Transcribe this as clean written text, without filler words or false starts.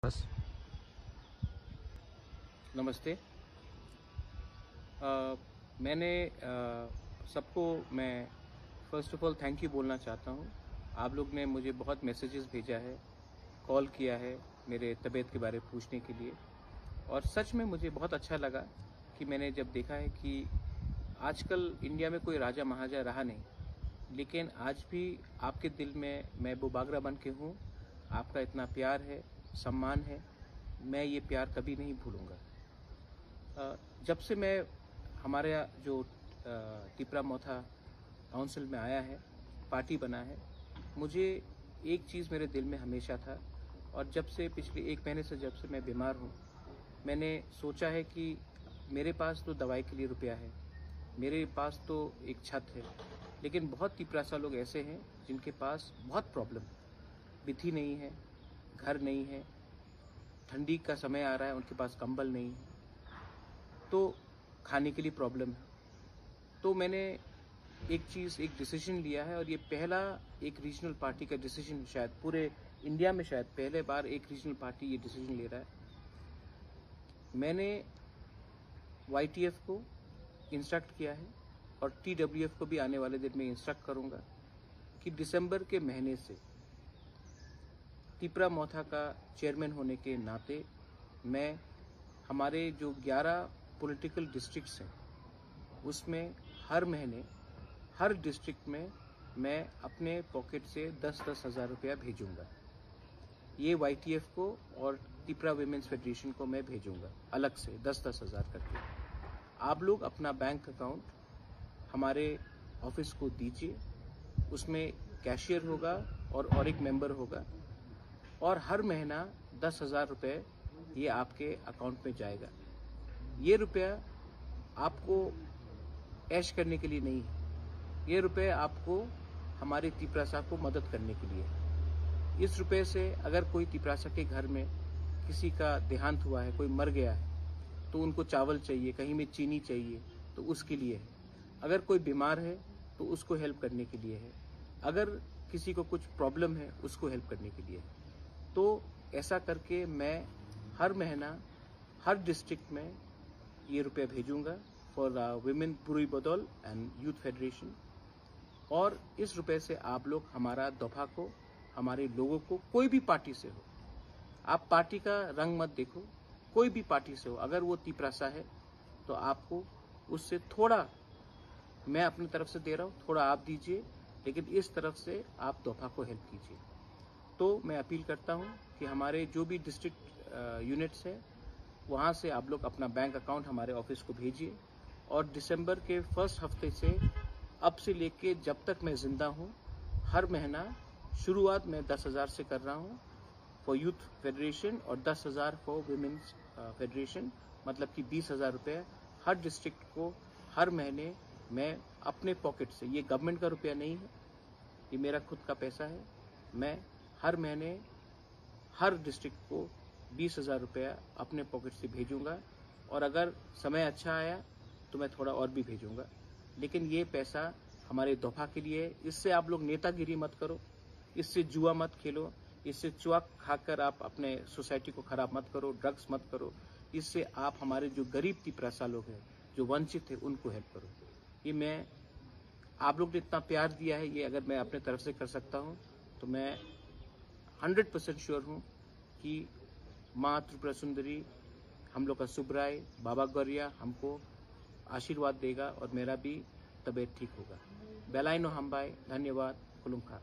बस। नमस्ते। मैंने सबको मैं first of all thank you बोलना चाहता हूँ। आप लोग ने मुझे बहुत मैसेजेस भेजा है, कॉल किया है मेरे तबीयत के बारे में पूछने के लिए, और सच में मुझे बहुत अच्छा लगा कि मैंने जब देखा है कि आजकल इंडिया में कोई राजा महाराजा रहा नहीं, लेकिन आज भी आपके दिल में मैं बुबागरा बन के हूँ। आपका इतना प्यार है, सम्मान है, मैं ये प्यार कभी नहीं भूलूँगा। जब से मैं हमारे जो तिपरा मोथा काउंसिल में आया है, पार्टी बना है, मुझे एक चीज़ मेरे दिल में हमेशा था, और जब से पिछले 1 महीने से जब से मैं बीमार हूँ, मैंने सोचा है कि मेरे पास तो दवाई के लिए रुपया है, मेरे पास तो एक छत है, लेकिन बहुत तिपरासा लोग ऐसे हैं जिनके पास बहुत प्रॉब्लम है। विधि नहीं है, घर नहीं है, ठंडी का समय आ रहा है, उनके पास कंबल नहीं है, तो खाने के लिए प्रॉब्लम है। तो मैंने एक डिसीजन लिया है, और ये पहला एक रीजनल पार्टी का डिसीजन, शायद पूरे इंडिया में शायद पहले बार एक रीजनल पार्टी ये डिसीजन ले रहा है। मैंने YTF को इंस्ट्रक्ट किया है, और TWF को भी आने वाले दिन में इंस्ट्रक्ट करूंगा कि दिसंबर के महीने से तिपरा मोथा का चेयरमैन होने के नाते मैं हमारे जो 11 पॉलिटिकल डिस्ट्रिक्ट्स हैं उसमें हर महीने हर डिस्ट्रिक्ट में मैं अपने पॉकेट से 10-10 हज़ार रुपया भेजूंगा। ये YTF को और तिपरा विमेंस फेडरेशन को मैं भेजूंगा अलग से 10-10 हज़ार करके। आप लोग अपना बैंक अकाउंट हमारे ऑफिस को दीजिए, उसमें कैशियर होगा और एक मेंबर होगा, और हर महीना 10,000 रुपये ये आपके अकाउंट में जाएगा। ये रुपया आपको ऐश करने के लिए नहीं है, ये रुपये आपको हमारे तिपरासा को मदद करने के लिए है। इस रुपये से अगर कोई तिपरासा के घर में किसी का देहांत हुआ है, कोई मर गया है, तो उनको चावल चाहिए, कहीं में चीनी चाहिए, तो उसके लिए है। अगर कोई बीमार है तो उसको हेल्प करने के लिए है। अगर किसी को कुछ प्रॉब्लम है उसको हेल्प करने के लिए है। तो ऐसा करके मैं हर महीना हर डिस्ट्रिक्ट में ये रुपया भेजूंगा फॉर विमेन पुरी बदौल एंड यूथ फेडरेशन। और इस रुपए से आप लोग हमारा दोफा को, हमारे लोगों को, कोई भी पार्टी से हो, आप पार्टी का रंग मत देखो, कोई भी पार्टी से हो, अगर वो तिपरासा है तो आपको उससे थोड़ा, मैं अपनी तरफ से दे रहा हूँ, थोड़ा आप दीजिए, लेकिन इस तरफ से आप दोफा को हेल्प कीजिए। तो मैं अपील करता हूँ कि हमारे जो भी डिस्ट्रिक्ट यूनिट्स है वहाँ से आप लोग अपना बैंक अकाउंट हमारे ऑफिस को भेजिए, और दिसंबर के फर्स्ट हफ्ते से अब से लेके जब तक मैं जिंदा हूँ, हर महीना शुरुआत मैं 10,000 से कर रहा हूँ फॉर यूथ फेडरेशन, और 10,000 फॉर विमेंस फेडरेशन, मतलब कि 20,000 रुपये हर डिस्ट्रिक्ट को हर महीने मैं अपने पॉकेट से, ये गवर्नमेंट का रुपया नहीं है, ये मेरा खुद का पैसा है, मैं हर महीने हर डिस्ट्रिक्ट को 20,000 रुपया अपने पॉकेट से भेजूंगा। और अगर समय अच्छा आया तो मैं थोड़ा और भी भेजूंगा, लेकिन ये पैसा हमारे दोफा के लिए है। इससे आप लोग नेतागिरी मत करो, इससे जुआ मत खेलो, इससे चुआ खाकर आप अपने सोसाइटी को खराब मत करो, ड्रग्स मत करो। इससे आप हमारे जो गरीब तिपरासा लोग हैं, जो वंचित है, उनको हेल्प करो। ये मैं, आप लोग ने इतना प्यार दिया है, ये अगर मैं अपने तरफ से कर सकता हूँ तो मैं 100% श्योर हूँ कि माँ त्रिपुरा सुंदरी, हम लोग का सुब्राय बाबा गौरिया हमको आशीर्वाद देगा, और मेरा भी तबीयत ठीक होगा। बेलाइनो हम्बाई, धन्यवाद, कुलुमखा।